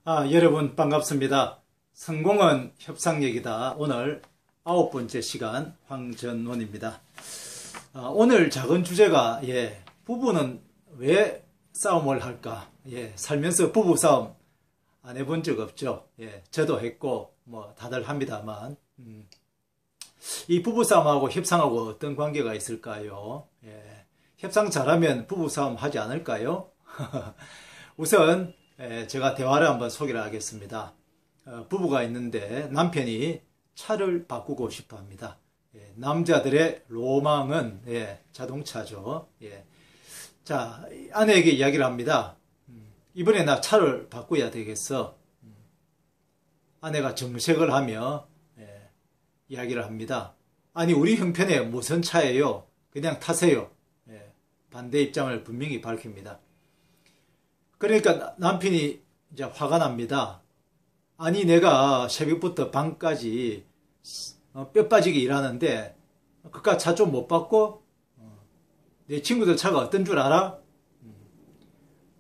여러분 반갑습니다. 성공은 협상력이다. 오늘 9번째 시간 황전원입니다. 오늘 작은 주제가 부부는 왜 싸움을 할까? 살면서 부부 싸움 안 해본 적 없죠. 저도 했고 다들 합니다만 이 부부 싸움하고 협상하고 어떤 관계가 있을까요? 협상 잘하면 부부 싸움 하지 않을까요? 우선 제가 대화를 한번 소개를 하겠습니다. 부부가 있는데 남편이 차를 바꾸고 싶어 합니다. 남자들의 로망은 자동차죠. 자, 아내에게 이야기를 합니다. 이번에 나 차를 바꿔야 되겠어. 아내가 정색을 하며 이야기를 합니다. 아니, 우리 형편에 무슨 차예요? 그냥 타세요. 반대 입장을 분명히 밝힙니다. 그러니까 남편이 이제 화가 납니다. 아니, 내가 새벽부터 밤까지 뼈 빠지게 일하는데 그깟 차 좀 못 바꿔? 내 친구들 차가 어떤 줄 알아?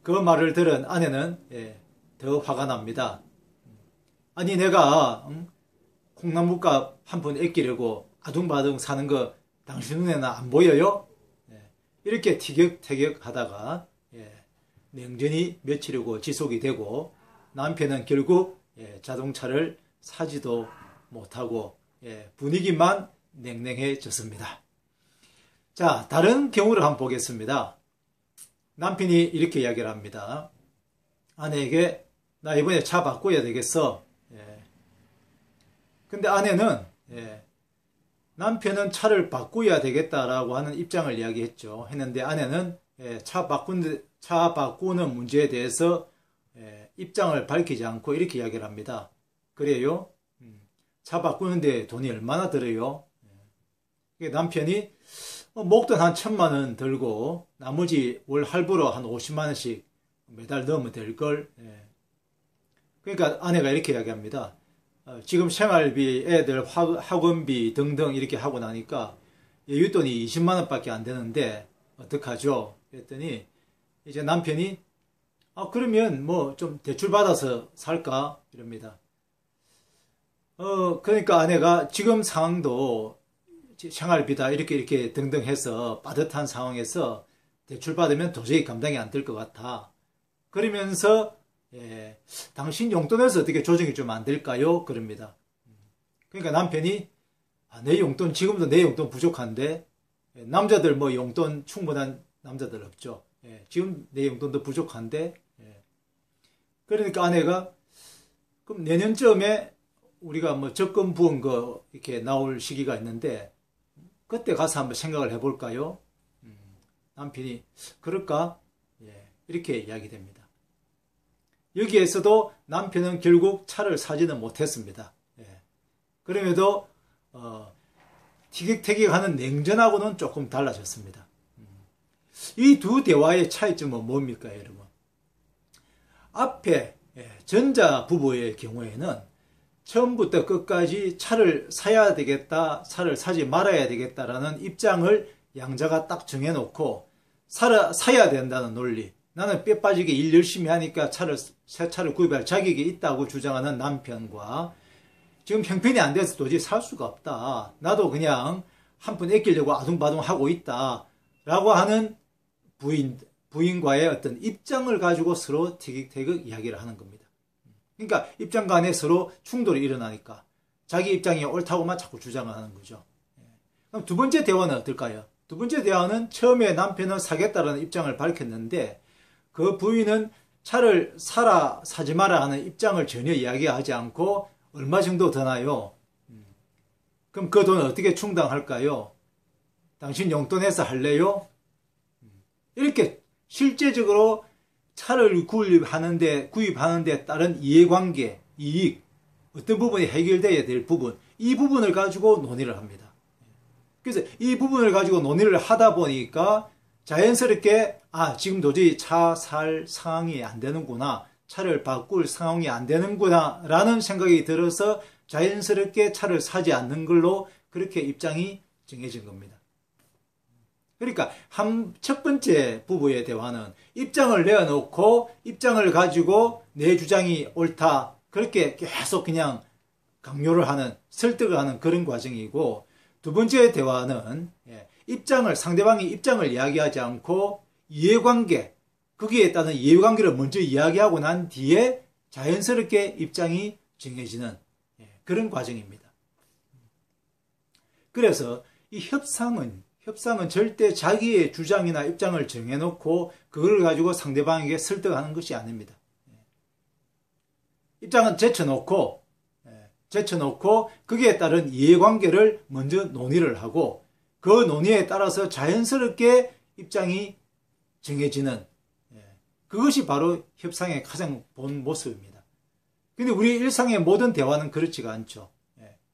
그 말을 들은 아내는 더 화가 납니다. 아니, 내가 콩나물값 한 푼 아끼려고 아둥바둥 사는 거 당신 눈에는 안 보여요? 이렇게 티격태격 하다가 냉전이 며칠이고 지속이 되고 남편은 결국 자동차를 사지도 못하고 분위기만 냉랭해졌습니다. 자, 다른 경우를 한번 보겠습니다. 남편이 이렇게 이야기를 합니다. 아내에게 나 이번에 차 바꿔야 되겠어. 근데 아내는 남편은 차를 바꿔야 되겠다라고 하는 입장을 이야기했죠. 했는데 아내는 차 바꾸는 문제에 대해서 입장을 밝히지 않고 이렇게 이야기를 합니다. 그래요? 차 바꾸는데 돈이 얼마나 들어요? 남편이 목돈 한 1,000만 원 들고 나머지 월 할부로 한 50만 원씩 매달 넣으면 될걸. 그러니까 아내가 이렇게 이야기합니다. 지금 생활비, 애들 학원비 등등 이렇게 하고 나니까 여윳돈이 20만 원밖에 안 되는데 어떡하죠? 그랬더니 이제 남편이 그러면 뭐 좀 대출 받아서 살까? 이럽니다. 그러니까 아내가 지금 상황도 생활비다 이렇게 등등 해서 빠듯한 상황에서 대출 받으면 도저히 감당이 안 될 것 같아. 그러면서 당신 용돈에서 어떻게 조정이 좀 안 될까요? 그럽니다. 그러니까 남편이 내 용돈 지금도 내 용돈 부족한데 남자들 뭐 용돈 충분한 남자들 없죠. 지금 내 용돈도 부족한데 그러니까 아내가 그럼 내년쯤에 우리가 뭐 적금 부은 거 이렇게 나올 시기가 있는데 그때 가서 한번 생각을 해볼까요? 남편이 그럴까? 이렇게 이야기됩니다. 여기에서도 남편은 결국 차를 사지는 못했습니다. 그럼에도 티격태격하는 냉전하고는 조금 달라졌습니다. 이 두 대화의 차이점은 뭡니까, 여러분? 앞에 전자 부부의 경우에는 처음부터 끝까지 차를 사야 되겠다, 차를 사지 말아야 되겠다라는 입장을 양자가 딱 정해놓고 사야 된다는 논리, 나는 뼈 빠지게 일 열심히 하니까 새 차를 구입할 자격이 있다고 주장하는 남편과 지금 형편이 안 돼서 도저히 살 수가 없다. 나도 그냥 한 푼 아끼려고 아둥바둥 하고 있다. 라고 하는 부인과의 어떤 입장을 가지고 서로 티격태격 이야기를 하는 겁니다. 그러니까 입장 간에 서로 충돌이 일어나니까 자기 입장이 옳다고만 자꾸 주장을 하는 거죠. 그럼 두 번째 대화는 어떨까요? 두 번째 대화는 처음에 남편은 사겠다는 입장을 밝혔는데 그 부인은 차를 사지 마라 하는 입장을 전혀 이야기하지 않고 얼마 정도 드나요? 그럼 그 돈을 어떻게 충당할까요? 당신 용돈에서 할래요? 이렇게 실제적으로 차를 구입하는데 따른 이해관계, 이익, 어떤 부분이 해결되어야 될 부분, 이 부분을 가지고 논의를 합니다. 그래서 이 부분을 가지고 논의를 하다 보니까 자연스럽게 지금 도저히 차 살 상황이 안 되는구나, 차를 바꿀 상황이 안 되는구나 라는 생각이 들어서 자연스럽게 차를 사지 않는 걸로 그렇게 입장이 정해진 겁니다. 그러니까 첫 번째 부부의 대화는 입장을 내어놓고 입장을 가지고 내 주장이 옳다. 그렇게 계속 그냥 강요를 하는, 설득을 하는 그런 과정이고, 두 번째 대화는 상대방의 입장을 이야기하지 않고 이해관계, 거기에 따른 이해관계를 먼저 이야기하고 난 뒤에 자연스럽게 입장이 정해지는 그런 과정입니다. 그래서 이 협상은 절대 자기의 주장이나 입장을 정해놓고 그걸 가지고 상대방에게 설득하는 것이 아닙니다. 입장은 제쳐놓고 거기에 따른 이해관계를 먼저 논의를 하고 그 논의에 따라서 자연스럽게 입장이 정해지는 그것이 바로 협상의 가장 본 모습입니다. 근데 우리 일상의 모든 대화는 그렇지가 않죠.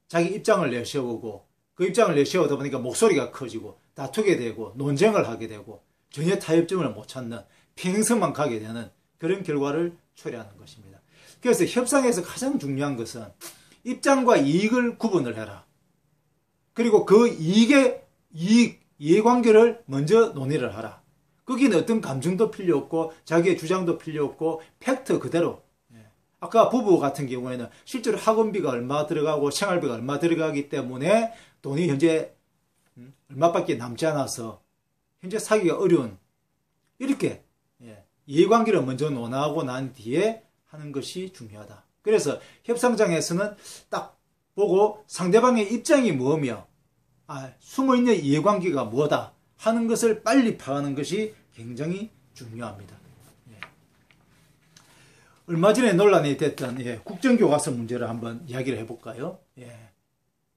자기 입장을 내세우고 그 입장을 내세우다 보니까 목소리가 커지고 다투게 되고 논쟁을 하게 되고 전혀 타협점을 못 찾는 평행선만 가게 되는 그런 결과를 초래하는 것입니다. 그래서 협상에서 가장 중요한 것은 입장과 이익을 구분을 해라. 그리고 그 이해관계를 먼저 논의를 하라. 거기는 어떤 감정도 필요 없고 자기의 주장도 필요 없고 팩트 그대로. 아까 부부 같은 경우에는 실제로 학원비가 얼마 들어가고 생활비가 얼마 들어가기 때문에 돈이 현재 얼마밖에 남지 않아서 현재 사기가 어려운 이렇게 이해관계를 먼저 논하고 난 뒤에 하는 것이 중요하다. 그래서 협상장에서는 딱 보고 상대방의 입장이 뭐며 숨어있는 이해관계가 뭐다 하는 것을 빨리 파악하는 것이 굉장히 중요합니다. 얼마 전에 논란이 됐던 국정교과서 문제를 한번 이야기를 해볼까요?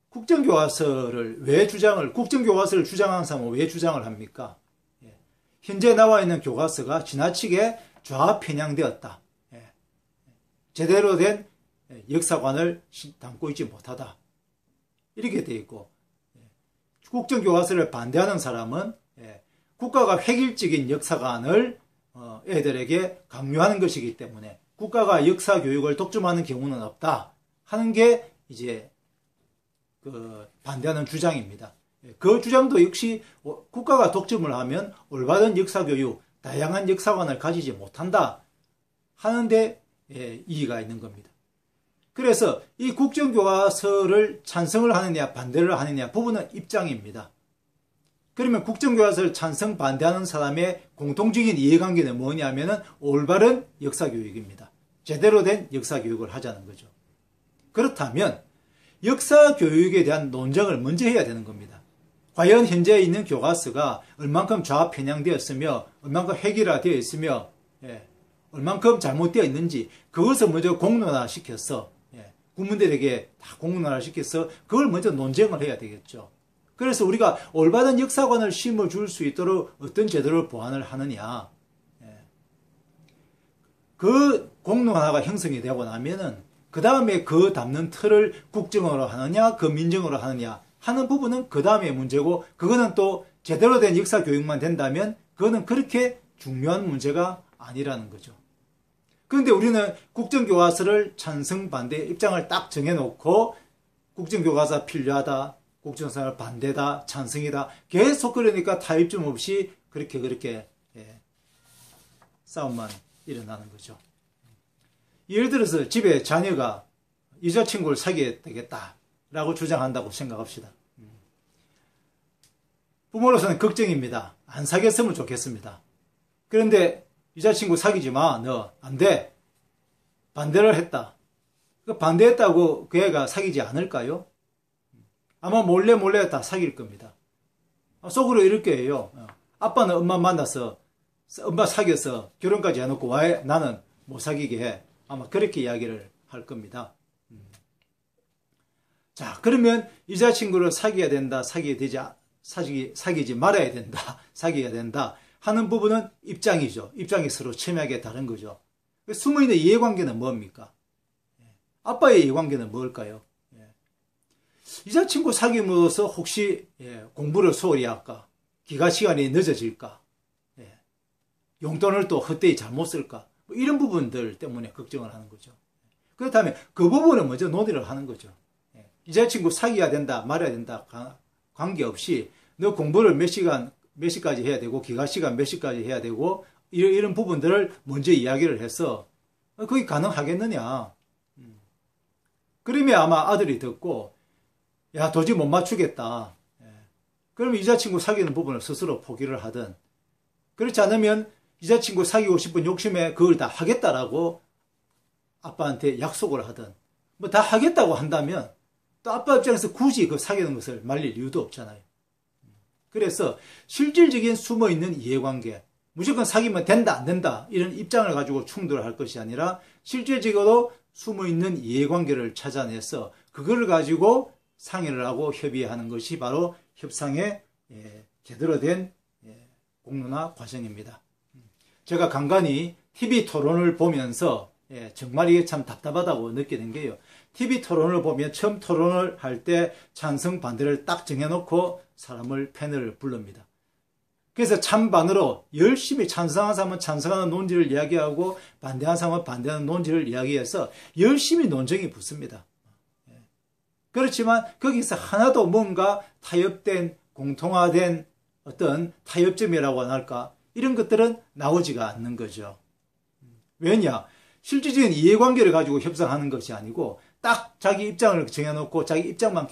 국정교과서를 국정교과서를 주장하는 사람은 왜 주장을 합니까? 현재 나와 있는 교과서가 지나치게 좌편향되었다. 제대로 된 역사관을 담고 있지 못하다. 이렇게 되어 있고, 국정교과서를 반대하는 사람은 국가가 획일적인 역사관을 애들에게 강요하는 것이기 때문에 국가가 역사 교육을 독점하는 경우는 없다 하는 게 이제 반대하는 주장입니다. 그 주장도 역시 국가가 독점을 하면 올바른 역사 교육, 다양한 역사관을 가지지 못한다 하는데 이의가 있는 겁니다. 그래서 이 국정교과서를 찬성을 하느냐 반대를 하느냐 부분은 입장입니다. 그러면 국정교과서를 찬성 반대하는 사람의 공통적인 이해관계는 뭐냐면은 올바른 역사교육입니다. 제대로 된 역사교육을 하자는 거죠. 그렇다면 역사교육에 대한 논쟁을 먼저 해야 되는 겁니다. 과연 현재 있는 교과서가 얼만큼 좌편향되었으며 얼만큼 획일화되어 있으며 얼만큼 잘못되어 있는지 그것을 먼저 공론화시켜서 국민들에게 다 공론화시켜서 그걸 먼저 논쟁을 해야 되겠죠. 그래서 우리가 올바른 역사관을 심어줄 수 있도록 어떤 제도를 보완을 하느냐. 그 공론화가 형성이 되고 나면은 그 다음에 그 담는 틀을 국정으로 하느냐, 그 민정으로 하느냐 하는 부분은 그 다음의 문제고 그거는 또 제대로 된 역사 교육만 된다면 그거는 그렇게 중요한 문제가 아니라는 거죠. 그런데 우리는 국정교과서를 찬성, 반대 입장을 딱 정해놓고 국정교과서 필요하다, 국정교과서 반대다, 찬성이다 계속 그러니까 타협점 없이 그렇게 싸움만 일어나는 거죠. 예를 들어서 집에 자녀가 여자친구를 사귀어야 되겠다라고 주장한다고 생각합시다. 부모로서는 걱정입니다. 안 사귀었으면 좋겠습니다. 그런데 여자친구 사귀지 마, 너 안 돼. 반대를 했다. 반대했다고 그 애가 사귀지 않을까요? 아마 몰래 다 사귈 겁니다. 속으로 이렇게 해요. 아빠는 엄마 만나서 엄마 사귀어서 결혼까지 해놓고 왜 나는 못 사귀게 해. 아마 그렇게 이야기를 할 겁니다. 자, 그러면 여자친구를 사귀어야 된다, 사귀지 말아야 된다, 사귀어야 된다 하는 부분은 입장이죠. 입장이 서로 첨예하게 다른 거죠. 숨어있는 이해관계는 뭡니까? 아빠의 이해관계는 뭘까요? 여자친구 사귀면서 혹시 공부를 소홀히 할까? 기가 시간이 늦어질까? 용돈을 또 헛되이 잘못 쓸까? 뭐 이런 부분들 때문에 걱정을 하는 거죠. 그렇다면 그 부분을 먼저 논의를 하는 거죠. 여자친구 사귀어야 된다, 말아야 된다 관계없이 너 공부를 몇 시간 몇 시까지 해야 되고 기가시간 몇 시까지 해야 되고 이런 부분들을 먼저 이야기를 해서 그게 가능하겠느냐. 그러면 아마 아들이 듣고 야 도저히 못 맞추겠다. 그러면 여자친구 사귀는 부분을 스스로 포기를 하든 그렇지 않으면 여자친구 사귀고 싶은 욕심에 그걸 다 하겠다라고 아빠한테 약속을 하든 뭐 다 하겠다고 한다면 또 아빠 입장에서 굳이 그 사귀는 것을 말릴 이유도 없잖아요. 그래서 실질적인 숨어있는 이해관계, 무조건 사귀면 된다 안 된다 이런 입장을 가지고 충돌을 할 것이 아니라 실질적으로 숨어있는 이해관계를 찾아내서 그걸 가지고 상의를 하고 협의하는 것이 바로 협상의 제대로 된 공론화 과정입니다. 제가 간간히 TV 토론을 보면서 정말 이게 참 답답하다고 느끼는 게요. TV 토론을 보면 처음 토론을 할 때 찬성 반대를 딱 정해놓고 사람을 패널을 부릅니다. 그래서 찬반으로 열심히 찬성하는 사람은 찬성하는 논지를 이야기하고 반대하는 사람은 반대하는 논지를 이야기해서 열심히 논쟁이 붙습니다. 그렇지만 거기서 하나도 뭔가 타협된 공통화된 어떤 타협점이라고 할까 이런 것들은 나오지가 않는 거죠. 왜냐? 실질적인 이해관계를 가지고 협상하는 것이 아니고 딱 자기 입장을 정해놓고 자기 입장만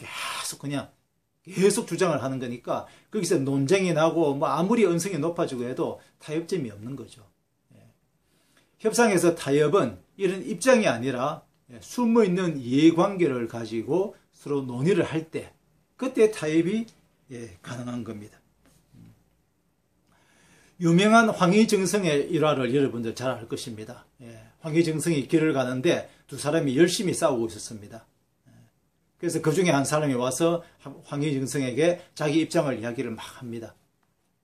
계속 주장을 하는 거니까 거기서 논쟁이 나고 뭐 아무리 언성이 높아지고 해도 타협점이 없는 거죠. 협상에서 타협은 이런 입장이 아니라 숨어있는 이해관계를 가지고 서로 논의를 할 때 그때 타협이 가능한 겁니다. 유명한 황희정성의 일화를 여러분들 잘 알 것입니다. 황희정성이 길을 가는데 두 사람이 열심히 싸우고 있었습니다. 그래서 그 중에 한 사람이 와서 황희정성에게 자기 입장을 이야기를 막 합니다.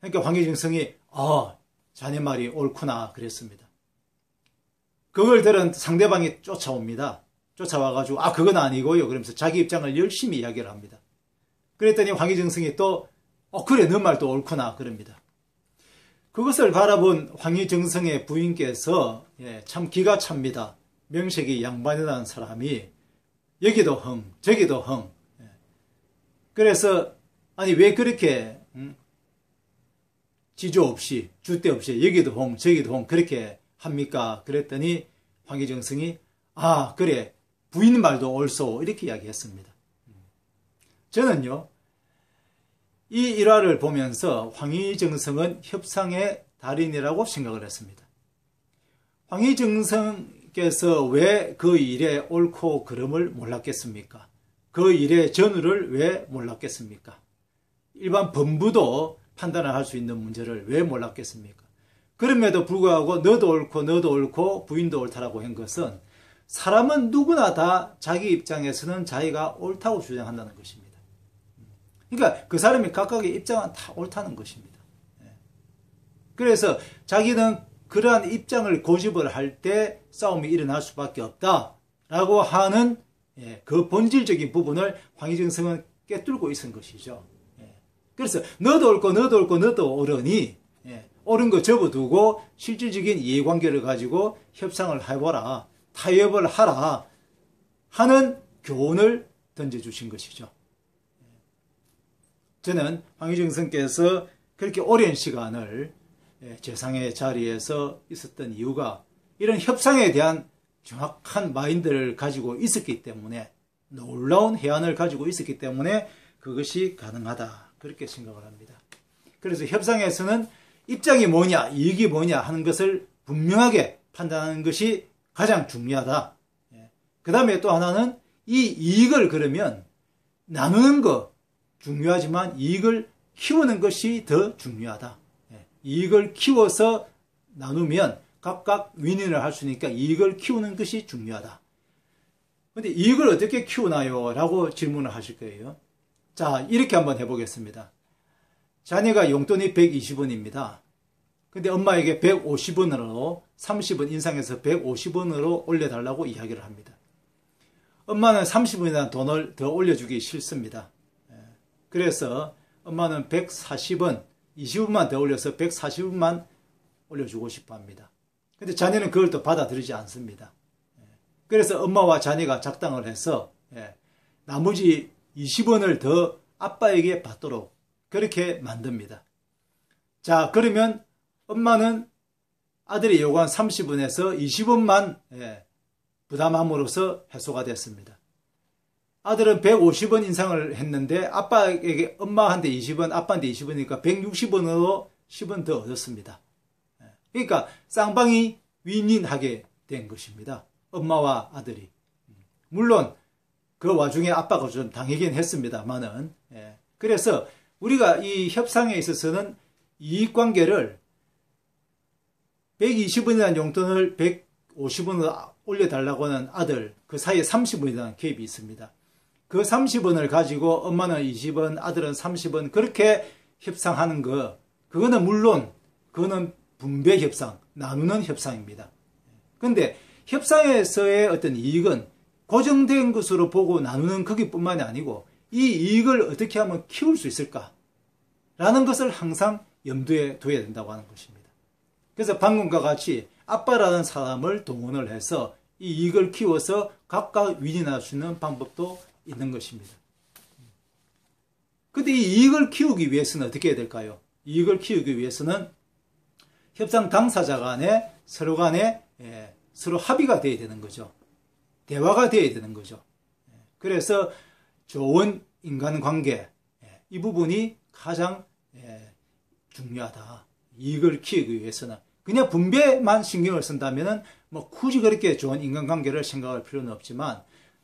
그러니까 황희정성이 자네 말이 옳구나 그랬습니다. 그걸 들은 상대방이 쫓아옵니다. 쫓아와가지고 그건 아니고요 그러면서 자기 입장을 열심히 이야기를 합니다. 그랬더니 황희정성이 또 그래 너 말도 옳구나 그럽니다. 그것을 바라본 황희정성의 부인께서 참 기가 찹니다. 명색이 양반이라는 사람이 여기도 흥 저기도 흥. 그래서 아니 왜 그렇게 지조 없이 줏대 없이 여기도 흥 저기도 흥 그렇게 합니까? 그랬더니 황희정성이 그래 부인 말도 옳소 이렇게 이야기했습니다. 저는요 이 일화를 보면서 황희정성은 협상의 달인이라고 생각을 했습니다. 황희정성께서 왜 그 일의 옳고 그름을 몰랐겠습니까? 그 일의 전후를 왜 몰랐겠습니까? 일반 법무도 판단을 할 수 있는 문제를 왜 몰랐겠습니까? 그럼에도 불구하고 너도 옳고 부인도 옳다라고 한 것은 사람은 누구나 다 자기 입장에서는 자기가 옳다고 주장한다는 것입니다. 그러니까 그 사람이 각각의 입장은 다 옳다는 것입니다. 그래서 자기는 그러한 입장을 고집을 할 때 싸움이 일어날 수밖에 없다라고 하는 그 본질적인 부분을 황희정성은 꿰뚫고 있은 것이죠. 그래서 너도 옳고 옳으니 옳은 거 접어두고 실질적인 이해관계를 가지고 협상을 해보라, 타협을 하라 하는 교훈을 던져주신 것이죠. 저는 황희정성께서 그렇게 오랜 시간을 재상의 자리에서 있었던 이유가 이런 협상에 대한 정확한 마인드를 가지고 있었기 때문에 놀라운 해안을 가지고 있었기 때문에 그것이 가능하다 그렇게 생각을 합니다. 그래서 협상에서는 입장이 뭐냐 이익이 뭐냐 하는 것을 분명하게 판단하는 것이 가장 중요하다. 그 다음에 또 하나는 이 이익을 그러면 나누는 것 중요하지만 이익을 키우는 것이 더 중요하다. 이익을 키워서 나누면 각각 윈윈을 할 수 있으니까 이익을 키우는 것이 중요하다. 그런데 이익을 어떻게 키우나요? 라고 질문을 하실 거예요. 자, 이렇게 한번 해보겠습니다. 자녀가 용돈이 120원입니다. 근데 엄마에게 150원으로 30원 인상해서 150원으로 올려달라고 이야기를 합니다. 엄마는 30원이라는 돈을 더 올려주기 싫습니다. 그래서 엄마는 140원, 20원만 더 올려서 140원만 올려주고 싶어 합니다. 근데 자녀는 그걸 또 받아들이지 않습니다. 그래서 엄마와 자녀가 작당을 해서 나머지 20원을 더 아빠에게 받도록 그렇게 만듭니다. 자, 그러면 엄마는 아들이 요구한 30원에서 20원만 부담함으로써 해소가 됐습니다. 아들은 150원 인상을 했는데 아빠에게 엄마한테 20원, 아빠한테 20원이니까 160원으로 10원 더 얻었습니다. 그러니까 쌍방이 윈윈하게 된 것입니다. 엄마와 아들이. 물론 그 와중에 아빠가 좀 당하긴 했습니다만은. 그래서 우리가 이 협상에 있어서는 이익관계를 120원이라는 용돈을 150원으로 올려달라고 하는 아들, 그 사이에 30원이라는 갭이 있습니다. 그 30원을 가지고 엄마는 20원, 아들은 30원 그렇게 협상하는 거, 그거는 물론 그거는 분배 협상, 나누는 협상입니다. 근데 협상에서의 어떤 이익은 고정된 것으로 보고 나누는 거기뿐만이 아니고 이 이익을 어떻게 하면 키울 수 있을까? 라는 것을 항상 염두에 둬야 된다고 하는 것입니다. 그래서 방금과 같이 아빠라는 사람을 동원을 해서 이 이익을 키워서 각각 윈윈할 수 있는 방법도 있는 것입니다. 근데 이 이익을 키우기 위해서는 어떻게 해야 될까요? 이익을 키우기 위해서는 협상 당사자 간에 서로 간에 서로 합의가 되어야 되는 거죠. 대화가 되어야 되는 거죠. 그래서 좋은 인간관계, 이 부분이 가장 중요하다. 이익을 키우기 위해서는. 그냥 분배만 신경을 쓴다면 뭐 굳이 그렇게 좋은 인간관계를 생각할 필요는 없지만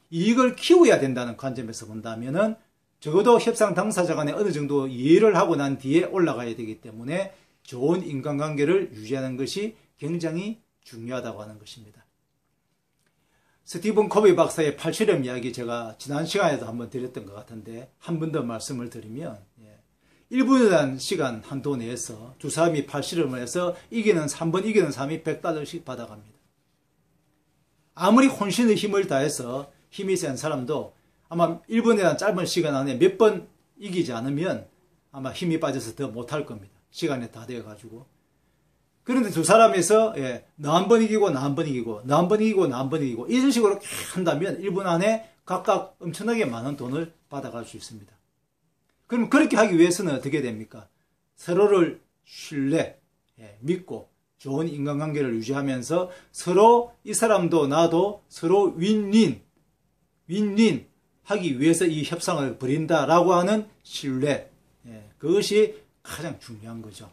이익을 키워야 된다는 관점에서 본다면 적어도 협상 당사자 간에 어느 정도 이해를 하고 난 뒤에 올라가야 되기 때문에 좋은 인간관계를 유지하는 것이 굉장히 중요하다고 하는 것입니다. 스티븐 코비 박사의 팔씨름 이야기 제가 지난 시간에도 한번 드렸던 것 같은데 한 번 더 말씀을 드리면 1분이라는 시간 한도 내에서 두 사람이 팔씨름을 해서 이기는 3번, 이기는 사람이 $100씩 받아갑니다. 아무리 혼신의 힘을 다해서 힘이 센 사람도 아마 1분이라는 짧은 시간 안에 몇 번 이기지 않으면 아마 힘이 빠져서 더 못할 겁니다. 시간이 다 되어가지고. 그런데 두 사람에서 너 한 번 이기고 나 한 번 이기고 너 한 번 이기고 나 한 번 이기고 이런 식으로 한다면 1분 안에 각각 엄청나게 많은 돈을 받아갈 수 있습니다. 그럼 그렇게 하기 위해서는 어떻게 됩니까? 서로를 신뢰, 믿고 좋은 인간관계를 유지하면서 서로 이 사람도 나도 서로 윈윈 하기 위해서 이 협상을 벌인다라고 하는 신뢰, 그것이 가장 중요한 거죠.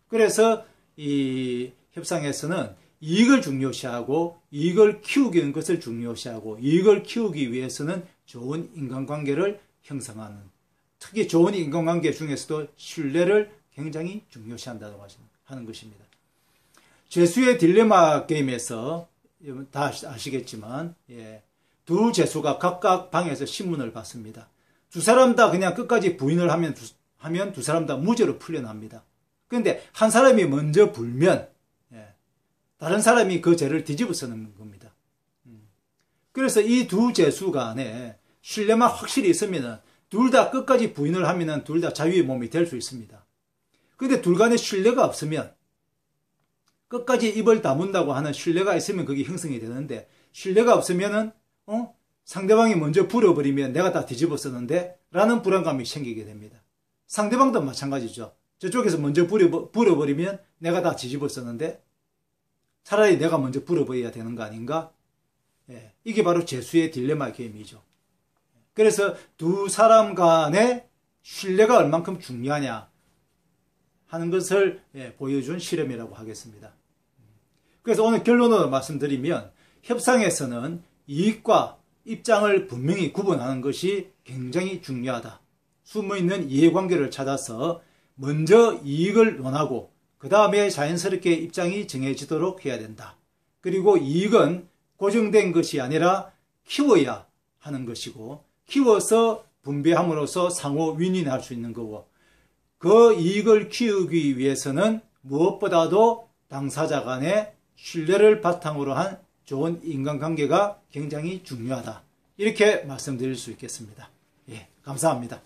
그래서 이 협상에서는 이익을 중요시하고 이익을 키우는 것을 중요시하고 이익을 키우기 위해서는 좋은 인간관계를 형성하는, 특히 좋은 인간관계 중에서도 신뢰를 굉장히 중요시한다고 하는 것입니다. 죄수의 딜레마 게임에서 다 아시겠지만 두 죄수가 각각 방에서 신문을 받습니다. 두 사람 다 그냥 끝까지 부인을 하면 두 사람 다 무죄로 풀려납니다. 그런데 한 사람이 먼저 불면 다른 사람이 그 죄를 뒤집어 쓰는 겁니다. 그래서 이 두 죄수 간에 신뢰만 확실히 있으면 둘 다 끝까지 부인을 하면 둘 다 자유의 몸이 될 수 있습니다. 그런데 둘 간에 신뢰가 없으면 끝까지 입을 다문다고 하는 신뢰가 있으면 그게 형성이 되는데 신뢰가 없으면은 상대방이 먼저 불어버리면 내가 다 뒤집어 쓰는데 라는 불안감이 생기게 됩니다. 상대방도 마찬가지죠. 저쪽에서 먼저 불어버리면 내가 다 뒤집어 쓰는데 차라리 내가 먼저 불어버려야 되는 거 아닌가? 이게 바로 죄수의 딜레마 게임이죠. 그래서 두 사람 간의 신뢰가 얼만큼 중요하냐 하는 것을 보여준 실험이라고 하겠습니다. 그래서 오늘 결론으로 말씀드리면 협상에서는 이익과 입장을 분명히 구분하는 것이 굉장히 중요하다. 숨어있는 이해관계를 찾아서 먼저 이익을 논하고 그 다음에 자연스럽게 입장이 정해지도록 해야 된다. 그리고 이익은 고정된 것이 아니라 키워야 하는 것이고 키워서 분배함으로써 상호 윈윈할 수 있는 거고 그 이익을 키우기 위해서는 무엇보다도 당사자 간의 신뢰를 바탕으로 한 좋은 인간관계가 굉장히 중요하다. 이렇게 말씀드릴 수 있겠습니다. 감사합니다.